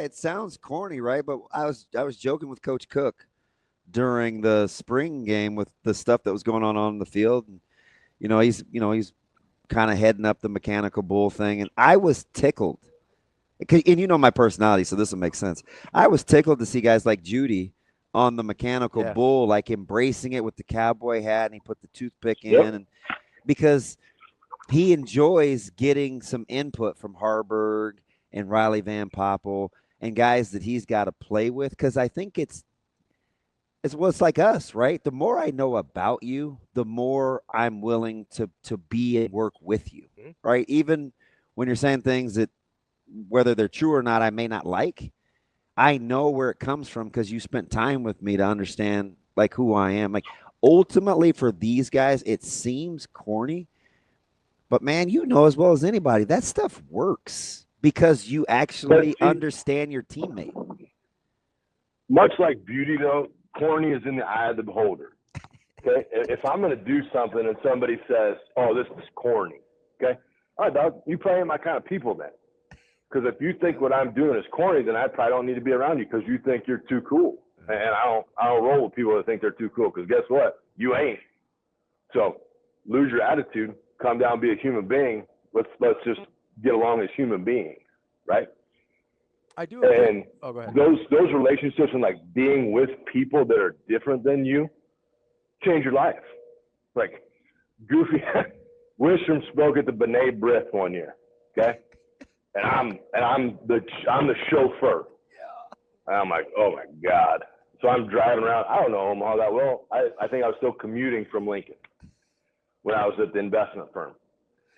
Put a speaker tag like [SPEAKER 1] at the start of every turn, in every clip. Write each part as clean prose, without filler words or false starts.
[SPEAKER 1] it sounds corny, right? But I was joking with Coach Cook during the spring game with the stuff that was going on the field. And, he's kind of heading up the mechanical bull thing. And I was tickled. And you know my personality, so this will make sense. I was tickled to see guys like Judy on the mechanical bull, like embracing it with the cowboy hat, and he put the toothpick in. And because he enjoys getting some input from Harburg and Riley Van Poppel and guys that he's got to play with. Because I think it's like us, right? The more I know about you, the more I'm willing to be and work with you, right? Even when you're saying things that, whether they're true or not, I may not like, I know where it comes from because you spent time with me to understand like who I am. Like ultimately for these guys, it seems corny, but man, you know as well as anybody, that stuff works because you actually understand your teammate.
[SPEAKER 2] Much like beauty, though, corny is in the eye of the beholder. Okay, if I'm going to do something and somebody says, "Oh, this is corny," okay, all right, dog, you probably ain't my kind of people then. Because if you think what I'm doing is corny, then I probably don't need to be around you because you think you're too cool. And I don't roll with people that think they're too cool because guess what? You ain't. So lose your attitude, come down, be a human being. Let's just get along as human beings, right?
[SPEAKER 3] I do agree.
[SPEAKER 2] And go ahead. Those relationships and like being with people that are different than you change your life. Like Goofy Wistrom spoke at the B'nai B'rith one year, okay? And I'm the chauffeur. Yeah. And I'm like, oh my God. So I'm driving around. I don't know Omaha that well. I think I was still commuting from Lincoln when I was at the investment firm.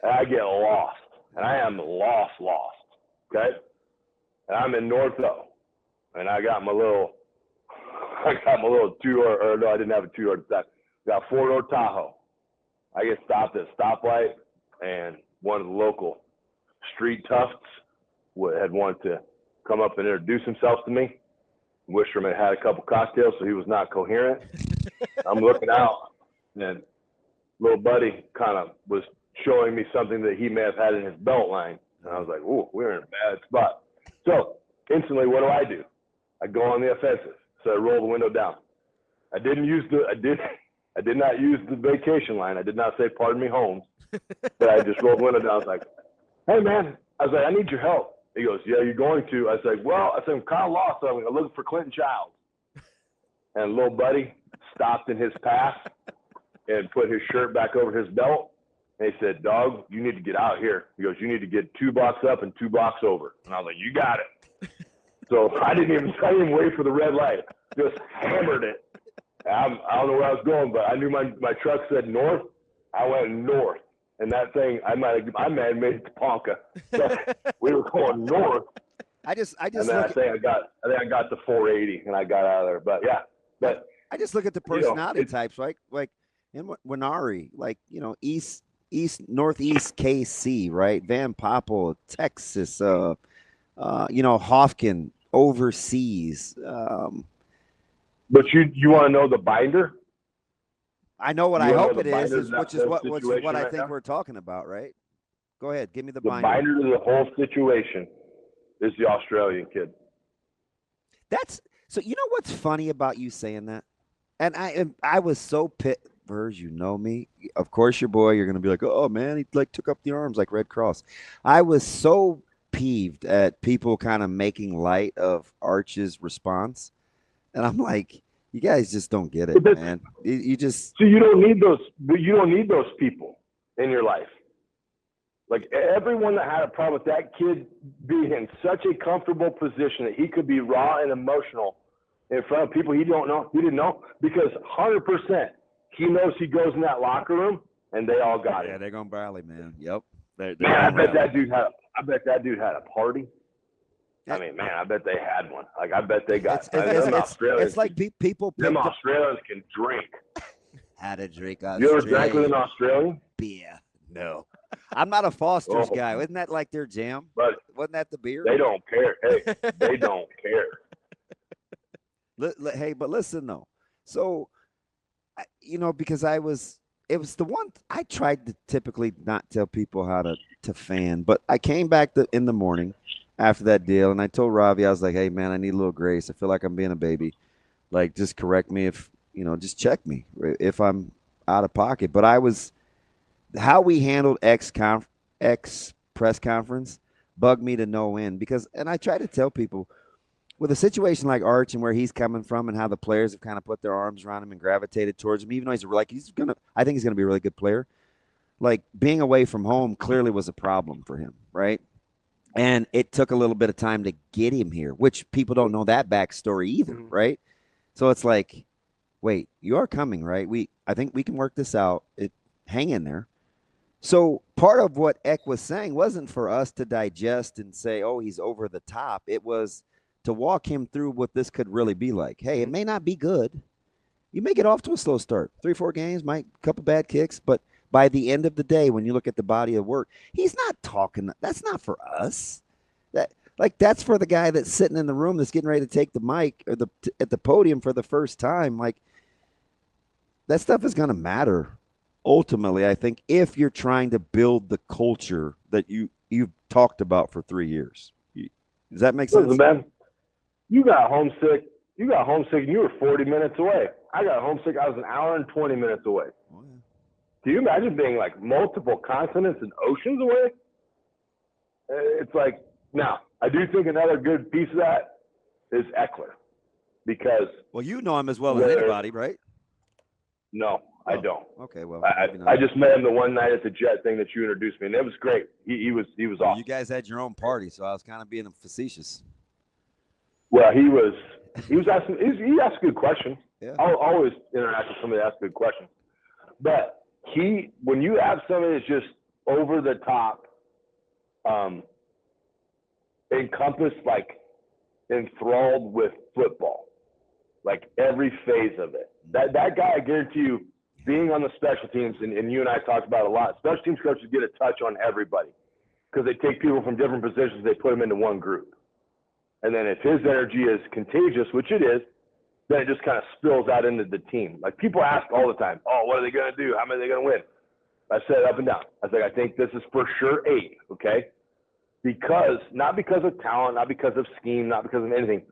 [SPEAKER 2] And I get lost. And I am lost. Okay? And I'm in North O. And I got my little 2-door, or no, I didn't have a 2-door. I got a 4-door Tahoe. I get stopped at a stoplight, and one of the local street toughs had wanted to come up and introduce himself to me. Wistrom had a couple cocktails, so he was not coherent. I'm looking out, and little buddy kind of was showing me something that he may have had in his belt line. And I was like, ooh, we're in a bad spot. So instantly, what do? I go on the offensive. So I roll the window down. I did not use the vacation line. I did not say, pardon me, Holmes. But I just rolled the window down. I was like, hey, man. I was like, I need your help. He goes, yeah, you're going to. I was like, well, I'm kind of lost. So I'm looking for Clinton Childs. And little buddy stopped in his path and put his shirt back over his belt. And he said, dog, you need to get out here. He goes, you need to get 2 blocks up and 2 blocks over. And I was like, you got it. So I didn't even wait for the red light. Just hammered it. I don't know where I was going, but I knew my truck said north. I went north. And that thing, I might have made it to Ponca. So we were going north.
[SPEAKER 1] I think I
[SPEAKER 2] got the 480 and I got out of there. But yeah,
[SPEAKER 1] I just look at the personality types, right? Like in Winari, like east, northeast KC, right? Van Poppel, Texas, Hofkin overseas.
[SPEAKER 2] But you want to know the binder?
[SPEAKER 1] I know what I hope it is, which is what I think we're talking about, right? Go ahead, give me the binder.
[SPEAKER 2] The binder to the whole situation is the Australian kid.
[SPEAKER 1] So you know what's funny about you saying that? And I was so pissed. Verz, you know me. Of course, your boy, you're going to be like, oh, man, he took up the arms like Red Cross. I was so peeved at people kind of making light of Arch's response. And I'm like, you guys just don't get it, man. You just
[SPEAKER 2] – So you don't need those people in your life. Like everyone that had a problem with that kid being in such a comfortable position that he could be raw and emotional in front of people he didn't know, because 100% he knows he goes in that locker room and they all got it.
[SPEAKER 1] Yeah, they're gonna rally, man. Yep.
[SPEAKER 2] Man, I bet that dude had a party. I mean, man, I bet they had one. Like, I bet they got.
[SPEAKER 1] It's like people.
[SPEAKER 2] Them Australians can drink.
[SPEAKER 1] How to drink
[SPEAKER 2] Australian. You ever drank with an Australian?
[SPEAKER 1] Beer. No. I'm not a Foster's guy. Isn't that like their jam?
[SPEAKER 2] But
[SPEAKER 1] wasn't that the beer?
[SPEAKER 2] They don't care. Hey, they don't care.
[SPEAKER 1] Hey, but listen though. So, because it was the one I tried to typically not tell people how to fan, but I came back in the morning, after that deal, and I told Ravi, I was like, "Hey, man, I need a little grace. I feel like I'm being a baby. Like, just correct me if just check me if I'm out of pocket." But I was how we handled X press conference bugged me to no end because, and I try to tell people with a situation like Arch and where he's coming from and how the players have kind of put their arms around him and gravitated towards him, even though I think he's gonna be a really good player. Like being away from home clearly was a problem for him, right? And it took a little bit of time to get him here, which people don't know that backstory either, right? So it's like, wait, you are coming, right? I think we can work this out. Hang in there. So part of what Eck was saying wasn't for us to digest and say, oh, he's over the top. It was to walk him through what this could really be like. Hey, it may not be good. You may get off to a slow start. 3-4 games, might a couple bad kicks, but by the end of the day, when you look at the body of work, he's not talking. That's not for us. That's for the guy that's sitting in the room that's getting ready to take the mic or at the podium for the first time. Like that stuff is going to matter ultimately, I think, if you're trying to build the culture that you've talked about for 3 years. Does that make sense?
[SPEAKER 2] Listen, man, you got homesick. You got homesick and you were 40 minutes away. I got homesick. I was an hour and 20 minutes away. Oh, yeah. Do you imagine being like multiple continents and oceans away? It's like, now, I do think another good piece of that is Ekeler. Because.
[SPEAKER 1] Well, you know him as well as anybody, right?
[SPEAKER 2] No, I don't.
[SPEAKER 1] Okay, well.
[SPEAKER 2] I just met him the one night at the Jet thing that you introduced me, and it was great. He was awesome.
[SPEAKER 1] You guys had your own party, so I was kind of being facetious.
[SPEAKER 2] Well, he asking. He asked good questions.
[SPEAKER 1] Yeah.
[SPEAKER 2] I'll always interact with somebody that asks good questions. But when you have somebody that's just over the top, encompassed, like enthralled with football, like every phase of it. That guy, I guarantee you, being on the special teams, and you and I talked about it a lot. Special teams coaches get a touch on everybody because they take people from different positions, they put them into one group. And then if his energy is contagious, which it is, then it just kind of spills out into the team. Like people ask all the time, oh, what are they going to do? How many are they going to win? I said up and down. I was like, I think this is for sure 8, okay? Not because of talent, not because of scheme, not because of anything,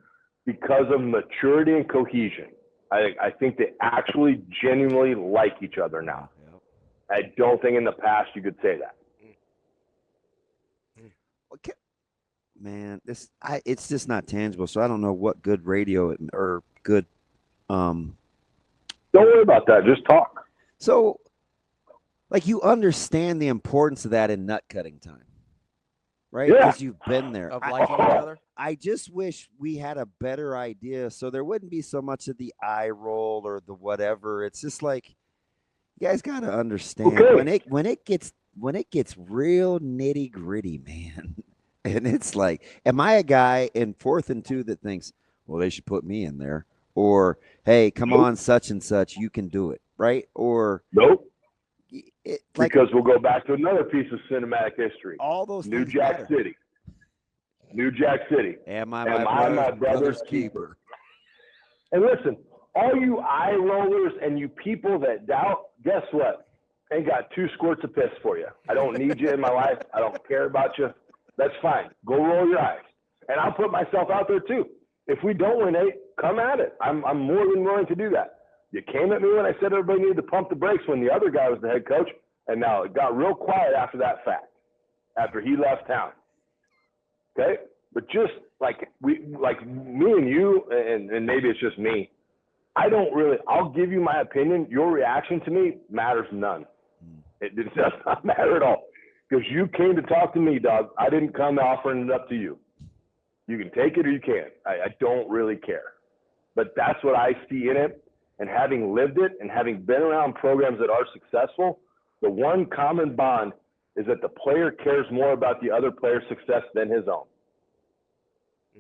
[SPEAKER 2] because of maturity and cohesion. I think they actually genuinely like each other now. Yep. I don't think in the past you could say that.
[SPEAKER 1] Okay. Man, it's just not tangible. So I don't know what good radio or good.
[SPEAKER 2] Don't worry about that. Just talk.
[SPEAKER 1] So, like, you understand the importance of that in nut cutting time, right? Because you've been there.
[SPEAKER 3] Of liking each other.
[SPEAKER 1] I just wish we had a better idea, so there wouldn't be so much of the eye roll or the whatever. It's just like you guys got to understand when it gets real nitty gritty, man. And it's like, am I a guy in 4th and 2 that thinks, well, they should put me in there, or hey, come on, such and such, you can do it, right? Or
[SPEAKER 2] nope. Because we'll go back to another piece of cinematic history.
[SPEAKER 1] All those
[SPEAKER 2] New Jack City. New Jack City.
[SPEAKER 1] Am I my brother's keeper?
[SPEAKER 2] And listen, all you eye rollers and you people that doubt, guess what? I ain't got 2 squirts of piss for you. I don't need you in my life. I don't care about you. That's fine. Go roll your eyes. And I'll put myself out there too. If we don't win 8, come at it. I'm more than willing to do that. You came at me when I said everybody needed to pump the brakes when the other guy was the head coach. And now it got real quiet after that fact, after he left town. Okay? But just like me and you, and maybe it's just me, I'll give you my opinion. Your reaction to me matters none. It does not matter at all. Because you came to talk to me, dog. I didn't come offering it up to you. You can take it or you can't. I don't really care. But that's what I see in it. And having lived it and having been around programs that are successful, the one common bond is that the player cares more about the other player's success than his own.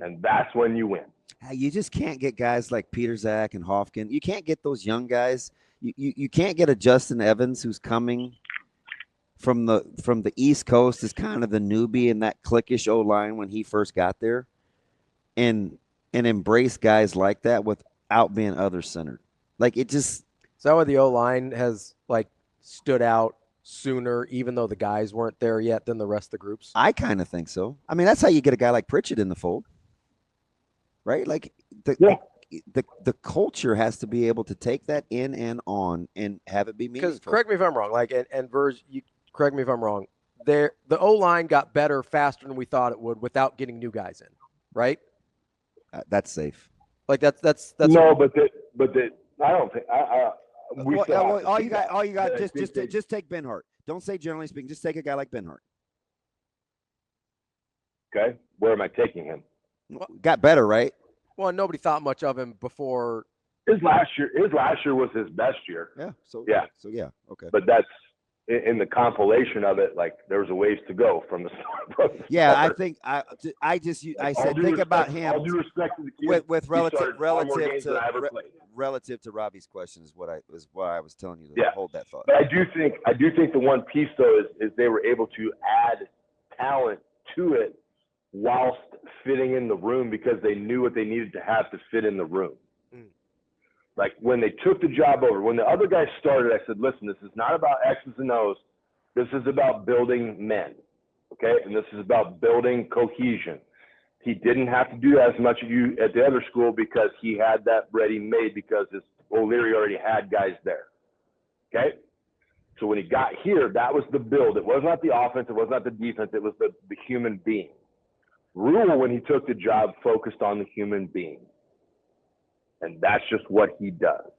[SPEAKER 2] And that's when you win.
[SPEAKER 1] You just can't get guys like Peter Zach and Hofkin. You can't get those young guys. You can't get a Justin Evans who's coming from the East Coast as kind of the newbie in that cliquish O-line when he first got there, and embrace guys like that without being other centered. Like it just.
[SPEAKER 3] Is that why the O-line has like stood out sooner, even though the guys weren't there yet, than the rest of the groups?
[SPEAKER 1] I kind of think so. I mean, that's how you get a guy like Pritchett in the fold, right? Like the culture has to be able to take that in and on and have it be meaningful.
[SPEAKER 3] Because correct me if I'm wrong. Like, and Verge, you correct me if I'm wrong. The O-line got better faster than we thought it would without getting new guys in, right?
[SPEAKER 1] That's safe.
[SPEAKER 3] Like that's
[SPEAKER 2] no, but I don't think
[SPEAKER 1] all you got just take Ben Hart. Don't say generally speaking. Just take a guy like Ben Hart.
[SPEAKER 2] Okay, where am I taking him?
[SPEAKER 1] Got better, right?
[SPEAKER 3] Well, nobody thought much of him before.
[SPEAKER 2] His last year was his best year.
[SPEAKER 1] Yeah. So yeah. Okay.
[SPEAKER 2] But that's in the compilation of it. Like there was a ways to go from the start.
[SPEAKER 1] Yeah, I think I said think about him.
[SPEAKER 2] All due respect to the kid,
[SPEAKER 1] with relative to Robbie's question is what I was telling you to hold that thought.
[SPEAKER 2] But I do think the one piece though is they were able to add talent to it whilst fitting in the room because they knew what they needed to have to fit in the room. Like when they took the job over, when the other guys started, I said, listen, this is not about X's and O's. This is about building men, okay? And this is about building cohesion. He didn't have to do as much at the other school because he had that ready made because O'Leary already had guys there, okay? So when he got here, that was the build. It was not the offense. It was not the defense. It was the human being. Rule, when he took the job, focused on the human being. And that's just what he does.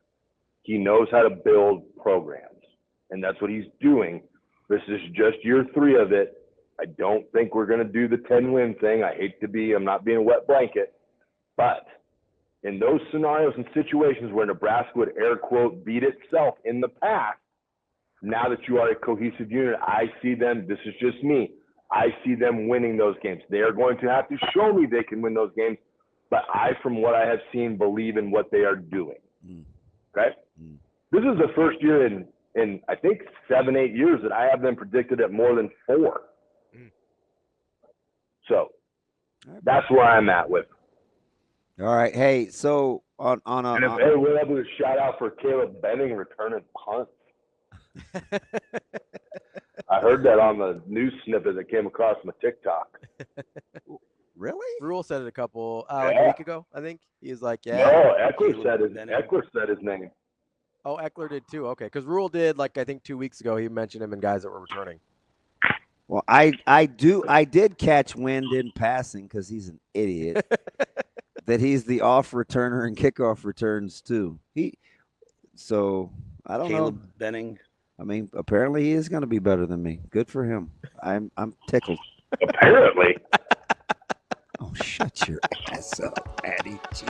[SPEAKER 2] He knows how to build programs, and that's what he's doing. This is just year 3 of it. I don't think we're going to do the 10-win thing. I'm not being a wet blanket, but in those scenarios and situations where Nebraska would air quote beat itself in the past, now that you are a cohesive unit, I see them, this is just me, I see them winning those games. They are going to have to show me they can win those games. But I, from what I have seen, believe in what they are doing. Okay? This is the first year in I think 7-8 years that I have them predicted at more than 4. So that's where I'm at with.
[SPEAKER 1] All right. Hey, so we'll have
[SPEAKER 2] a shout out for Caleb Benning returning punts. I heard that on the news snippet that came across my TikTok.
[SPEAKER 1] Really?
[SPEAKER 3] Rule said it like a week ago, I think. He was like, yeah.
[SPEAKER 2] No, Ekeler said his name.
[SPEAKER 3] Oh, Ekeler did too. Okay, because Rule did, like I think 2 weeks ago, he mentioned him and guys that were returning.
[SPEAKER 1] Well, I did catch wind in passing because he's an idiot. That he's the off returner and kickoff returns too. So I don't know.
[SPEAKER 4] Caleb Benning.
[SPEAKER 1] I mean, apparently he is going to be better than me. Good for him. I'm tickled.
[SPEAKER 2] Apparently.
[SPEAKER 1] Oh, shut your ass up, Addie G.